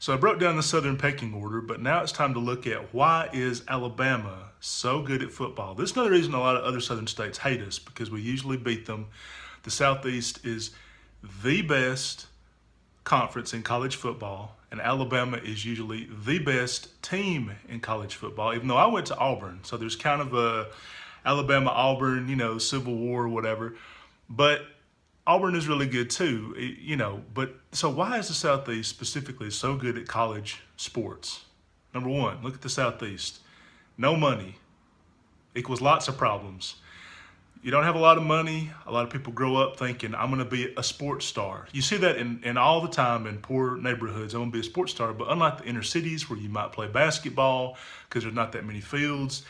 So I broke down the Southern pecking order, but now it's time to look at why is Alabama so good at football. This is another reason a lot of other Southern states hate us, because we usually beat them. The Southeast is the best conference in college football, and Alabama is usually the best team in college football, even though I went to Auburn. So there's kind of a Alabama-Auburn, Civil War or whatever. But Auburn is really good too, But so why is the Southeast specifically so good at college sports? Number one, look at the Southeast. No money equals lots of problems. You don't have a lot of money. A lot of people grow up thinking, I'm going to be a sports star. You see that in all the time in poor neighborhoods. I'm going to be a sports star. But unlike the inner cities where you might play basketball because there's not that many fields,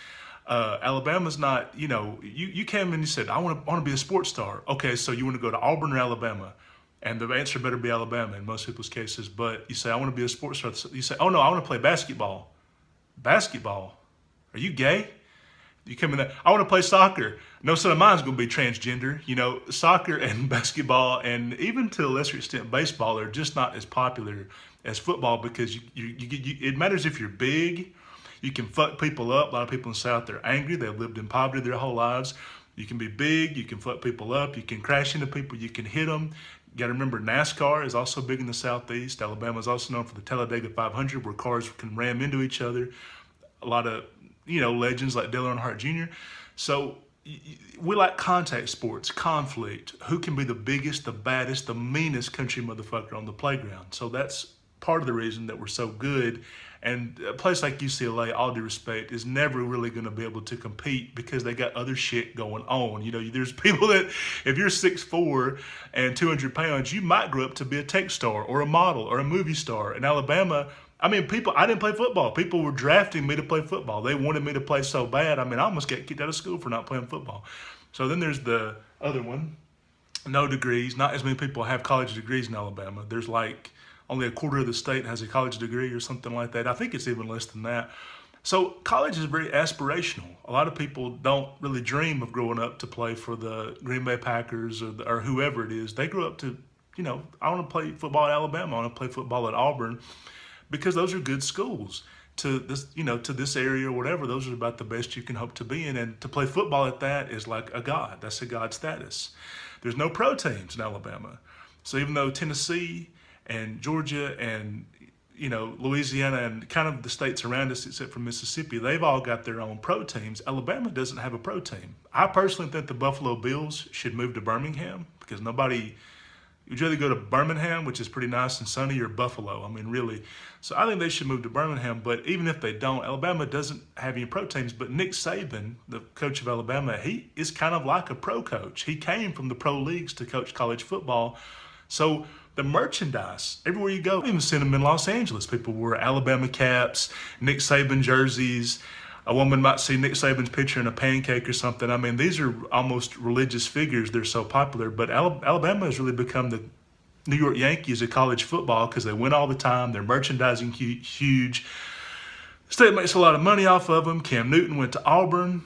Alabama's not, you came and you said, I want to be a sports star. Okay, so you want to go to Auburn or Alabama? And the answer better be Alabama in most people's cases. But you say, I want to be a sports star. You say, oh no, I want to play basketball. Basketball? Are you gay? You come in there, I want to play soccer. No son of mine's going to be transgender. Soccer and basketball, and even to a lesser extent baseball, are just not as popular as football because it matters if you're big. You can fuck people up. A lot of people in the South, they're angry. They've lived in poverty their whole lives. You can be big. You can fuck people up. You can crash into people. You can hit them. You got to remember, NASCAR is also big in the Southeast. Alabama is also known for the Talladega 500, where cars can ram into each other. A lot of legends like Dale Earnhardt Jr. So we like contact sports, conflict. Who can be the biggest, the baddest, the meanest country motherfucker on the playground? So that's part of the reason that we're so good. And a place like UCLA, all due respect, is never really going to be able to compete because they got other shit going on. There's people that, if you're 6'4" and 200 pounds, you might grow up to be a tech star or a model or a movie star. In Alabama, I didn't play football. People were drafting me to play football. They wanted me to play so bad. I almost got kicked out of school for not playing football. So then there's the other one, no degrees. Not as many people have college degrees in Alabama. There's like only a quarter of the state has a college degree or something like that. I think it's even less than that. So college is very aspirational. A lot of people don't really dream of growing up to play for the Green Bay Packers or whoever it is. They grew up to, I want to play football at Alabama. I want to play football at Auburn, because those are good schools to this, to this area or whatever. Those are about the best you can hope to be in. And to play football at that is like a god. That's a god status. There's no pro teams in Alabama. So even though Tennessee and Georgia and, Louisiana and kind of the states around us, except for Mississippi, they've all got their own pro teams. Alabama doesn't have a pro team. I personally think the Buffalo Bills should move to Birmingham, because you'd rather go to Birmingham, which is pretty nice and sunny, or Buffalo. Really. So I think they should move to Birmingham. But even if they don't, Alabama doesn't have any pro teams. But Nick Saban, the coach of Alabama, he is kind of like a pro coach. He came from the pro leagues to coach college football. So the merchandise, everywhere you go, even seen them in Los Angeles. People wore Alabama caps, Nick Saban jerseys. A woman might see Nick Saban's picture in a pancake or something. These are almost religious figures. They're so popular. But Alabama has really become the New York Yankees of college football, because they win all the time. Their merchandising huge. The state makes a lot of money off of them. Cam Newton went to Auburn.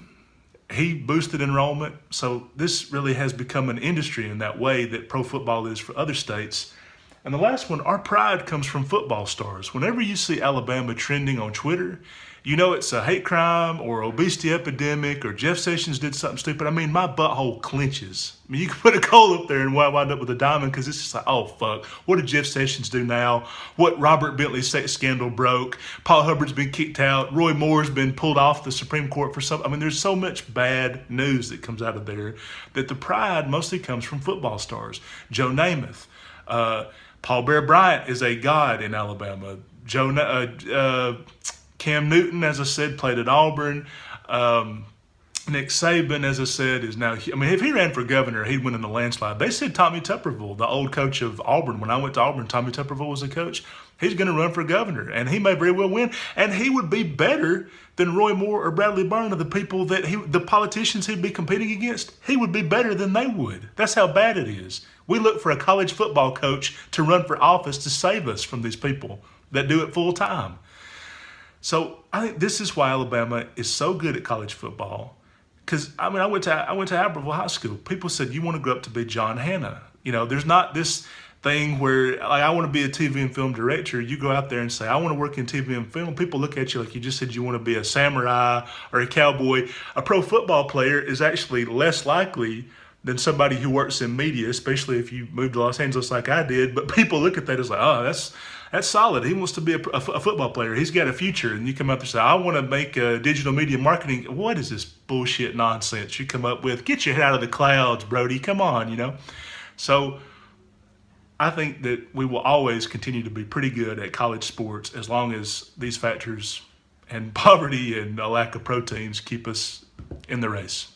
He boosted enrollment. So this really has become an industry in that way that pro football is for other states. And the last one, our pride comes from football stars. Whenever you see Alabama trending on Twitter, it's a hate crime or obesity epidemic or Jeff Sessions did something stupid. My butthole clenches. You can put a coal up there and wind up with a diamond, because it's just like, oh, fuck. What did Jeff Sessions do now? What Robert Bentley's sex scandal broke? Paul Hubbard's been kicked out. Roy Moore's been pulled off the Supreme Court for something. There's so much bad news that comes out of there that the pride mostly comes from football stars. Joe Namath. Paul Bear Bryant is a god in Alabama. Cam Newton, as I said, played at Auburn. Nick Saban, as I said, is now, if he ran for governor, he'd win in a landslide. They said Tommy Tuberville, the old coach of Auburn, when I went to Auburn, Tommy Tuberville was the coach. He's going to run for governor, and he may very well win. And he would be better than Roy Moore or Bradley Byrne, or the people the politicians he'd be competing against. He would be better than they would. That's how bad it is. We look for a college football coach to run for office to save us from these people that do it full time. So I think this is why Alabama is so good at college football. Because I went to Aberville High School. People said, you want to grow up to be John Hannah. There's not this thing where, like, I want to be a TV and film director. You go out there and say, I want to work in TV and film. People look at you like you just said you want to be a samurai or a cowboy. A pro football player is actually less likely than somebody who works in media, especially if you moved to Los Angeles like I did. But people look at that as like, oh, that's solid. He wants to be a football player. He's got a future. And you come out there and say, I want to make digital media marketing. What is this bullshit nonsense you come up with? Get your head out of the clouds, Brody. Come on, you know? So I think that we will always continue to be pretty good at college sports as long as these factors and poverty and a lack of proteins keep us in the race.